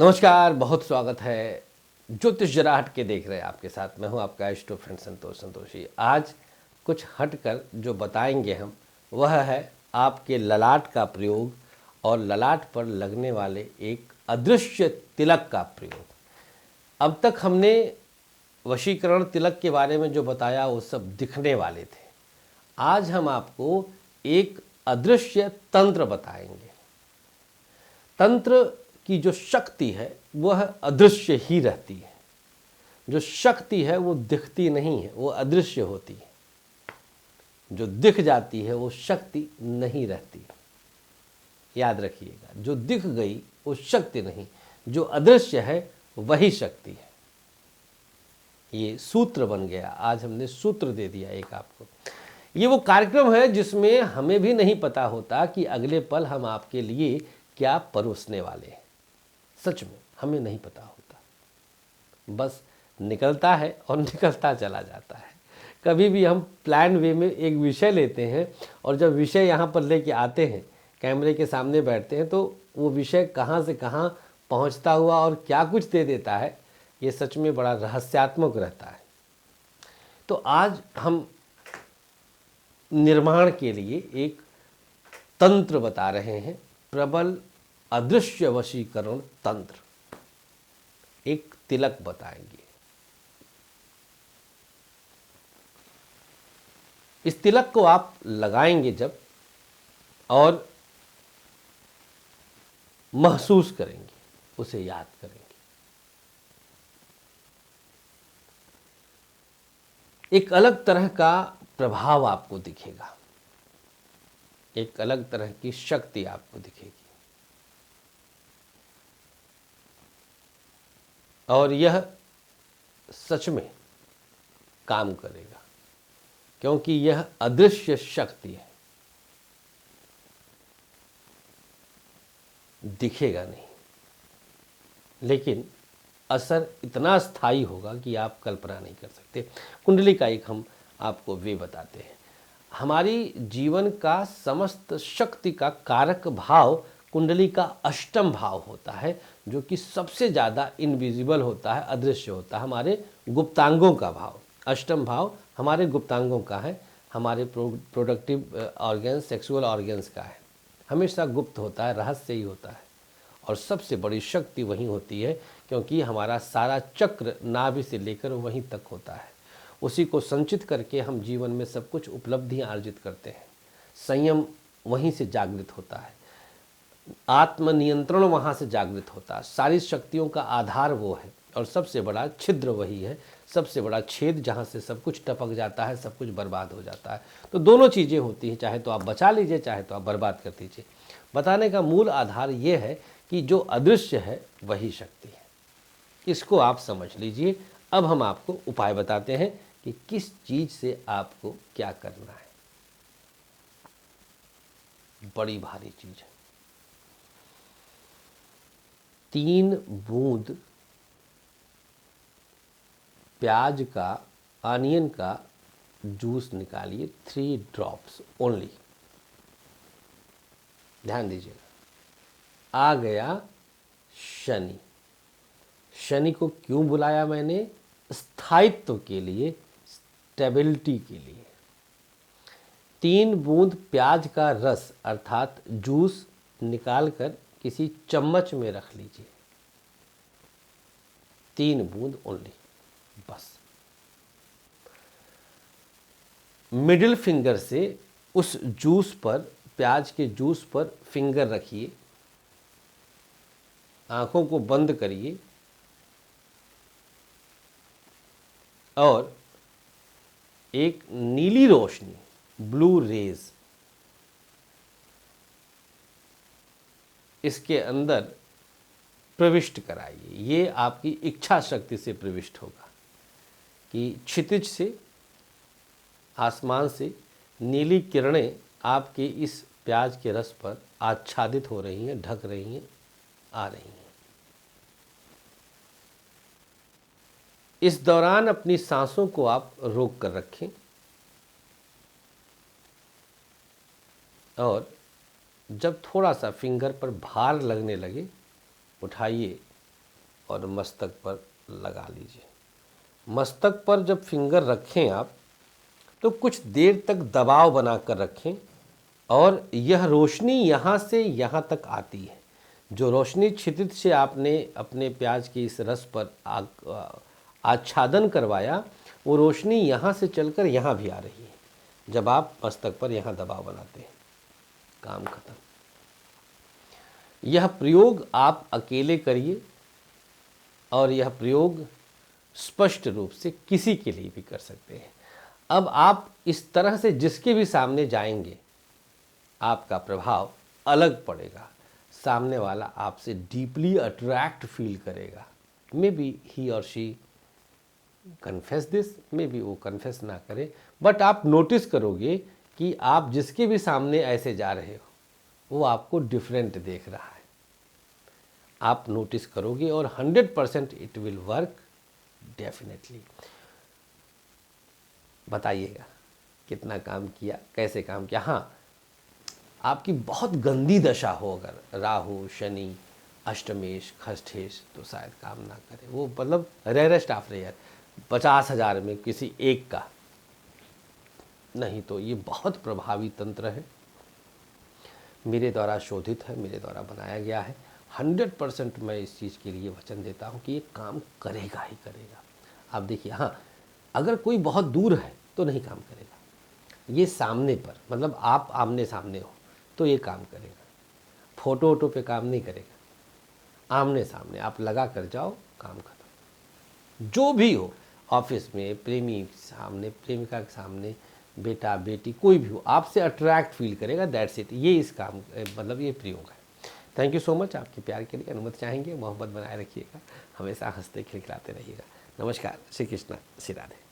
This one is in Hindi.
नमस्कार, बहुत स्वागत है। ज्योतिष जरा हट के देख रहे हैं आपके साथ। मैं हूं आपका इष्ट फ्रेंड संतोषी। आज कुछ हटकर जो बताएंगे हम, वह है आपके ललाट का प्रयोग और ललाट पर लगने वाले एक अदृश्य तिलक का प्रयोग। अब तक हमने वशीकरण तिलक के बारे में जो बताया वो सब दिखने वाले थे। आज हम आपको एक अदृश्य तंत्र बताएंगे। तंत्र की जो शक्ति है वह अदृश्य ही रहती है। जो शक्ति है वो दिखती नहीं है, वो अदृश्य होती है। जो दिख जाती है वो शक्ति नहीं रहती। याद रखिएगा, जो दिख गई वो शक्ति नहीं, जो अदृश्य है वही शक्ति है। ये सूत्र बन गया। आज हमने सूत्र दे दिया एक आपको। ये वो कार्यक्रम है जिसमें हमें भी नहीं पता होता कि अगले पल हम आपके लिए क्या परोसने वाले हैं। सच में हमें नहीं पता होता, बस निकलता है और निकलता चला जाता है। कभी भी हम प्लान वे में एक विषय लेते हैं और जब विषय यहाँ पर लेके आते हैं, कैमरे के सामने बैठते हैं, तो वो विषय कहाँ से कहाँ पहुँचता हुआ और क्या कुछ दे देता है, ये सच में बड़ा रहस्यात्मक रहता है। तो आज हम निर्माण के लिए एक तंत्र बता रहे हैं, प्रबल अदृश्य वशीकरण तंत्र। एक तिलक बताएंगे। इस तिलक को आप लगाएंगे जब, और महसूस करेंगे, उसे याद करेंगे। एक अलग तरह का प्रभाव आपको दिखेगा, एक अलग तरह की शक्ति आपको दिखेगी, और यह सच में काम करेगा, क्योंकि यह अदृश्य शक्ति है। दिखेगा नहीं, लेकिन असर इतना स्थायी होगा कि आप कल्पना नहीं कर सकते। कुंडली का एक हम आपको वे बताते हैं। हमारी जीवन का समस्त शक्ति का कारक भाव कुंडली का अष्टम भाव होता है, जो कि सबसे ज़्यादा इनविजिबल होता है, अदृश्य होता है। हमारे गुप्तांगों का भाव, अष्टम भाव हमारे गुप्तांगों का है, हमारे प्रोडक्टिव ऑर्गन्स, सेक्सुअल ऑर्गन्स का है। हमेशा गुप्त होता है, रहस्य ही होता है, और सबसे बड़ी शक्ति वहीं होती है, क्योंकि हमारा सारा चक्र नाभि से लेकर वहीं तक होता है। उसी को संचित करके हम जीवन में सब कुछ उपलब्धियां अर्जित करते हैं। संयम वहीं से जागृत होता है, आत्मनियंत्रण वहाँ से जागृत होता है। सारी शक्तियों का आधार वो है, और सबसे बड़ा छिद्र वही है, सबसे बड़ा छेद जहाँ से सब कुछ टपक जाता है, सब कुछ बर्बाद हो जाता है। तो दोनों चीज़ें होती हैं, चाहे तो आप बचा लीजिए, चाहे तो आप बर्बाद कर दीजिए। बताने का मूल आधार ये है कि जो अदृश्य है वही शक्ति है। इसको आप समझ लीजिए। अब हम आपको उपाय बताते हैं कि किस चीज़ से आपको क्या करना है। बड़ी भारी चीज़ है। 3 बूंद प्याज का, अनियन का जूस निकालिए, 3 ड्रॉप्स ओनली। ध्यान दीजिएगा। आ गया शनि। शनि को क्यों बुलाया मैंने? स्थायित्व के लिए, स्टेबिलिटी के लिए। 3 बूंद प्याज का रस अर्थात जूस निकालकर किसी चम्मच में रख लीजिए। 3 बूंद ओनली, बस। मिडिल फिंगर से उस जूस पर, प्याज के जूस पर फिंगर रखिए, आंखों को बंद करिए, और एक नीली रोशनी, ब्लू रेज, इसके अंदर प्रविष्ट कराइए। ये आपकी इच्छा शक्ति से प्रविष्ट होगा कि क्षितिज से, आसमान से नीली किरणें आपके इस प्याज के रस पर आच्छादित हो रही हैं, ढक रही हैं, आ रही हैं। इस दौरान अपनी सांसों को आप रोक कर रखें, और जब थोड़ा सा फिंगर पर भार लगने लगे, उठाइए और मस्तक पर लगा लीजिए। मस्तक पर जब फिंगर रखें आप तो कुछ देर तक दबाव बनाकर रखें और यह रोशनी यहाँ से यहाँ तक आती है। जो रोशनी क्षितिज से आपने अपने प्याज के इस रस पर आच्छादन करवाया, वो रोशनी यहाँ से चलकर यहाँ भी आ रही है। जब आप मस्तक पर यहाँ दबाव बनाते हैं, काम खत्म। यह प्रयोग आप अकेले करिए और यह प्रयोग स्पष्ट रूप से किसी के लिए भी कर सकते हैं। अब आप इस तरह से जिसके भी सामने जाएंगे, आपका प्रभाव अलग पड़ेगा। सामने वाला आपसे डीपली अट्रैक्ट फील करेगा। मे बी ही और she confess this, may be वो कन्फेस ना करे, बट आप नोटिस करोगे कि आप जिसके भी सामने ऐसे जा रहे हो, वो आपको डिफरेंट देख रहा है। आप नोटिस करोगे और 100% इट विल वर्क डेफिनेटली। बताइएगा कितना काम किया, कैसे काम किया। हाँ, आपकी बहुत गंदी दशा हो, अगर राहु, शनि, अष्टमेश, खष्ठेश, तो शायद काम ना करे। वो मतलब रेयरेस्ट ऑफ रेयर, 50,000 में किसी एक का, नहीं तो ये बहुत प्रभावी तंत्र है। मेरे द्वारा शोधित है, मेरे द्वारा बनाया गया है। 100% मैं इस चीज़ के लिए वचन देता हूँ कि ये काम करेगा ही करेगा। आप देखिए, हाँ, अगर कोई बहुत दूर है तो नहीं काम करेगा। ये सामने पर, मतलब आप आमने सामने हो तो ये काम करेगा। फोटो वोटो पे काम नहीं करेगा। आमने सामने आप लगा कर जाओ, काम खत्म। जो भी हो, ऑफिस में, प्रेमी सामने, प्रेमिका के सामने, बेटा बेटी कोई भी हो, आपसे अट्रैक्ट फील करेगा। That's it. ये इस काम मतलब ये प्रयोग है। Thank you so much. आपके प्यार के लिए अनुमति चाहेंगे, मोहब्बत बनाए रखिएगा, हमेशा हंसते खिलखिलाते रहिएगा। नमस्कार, श्री कृष्णा, श्री राधे।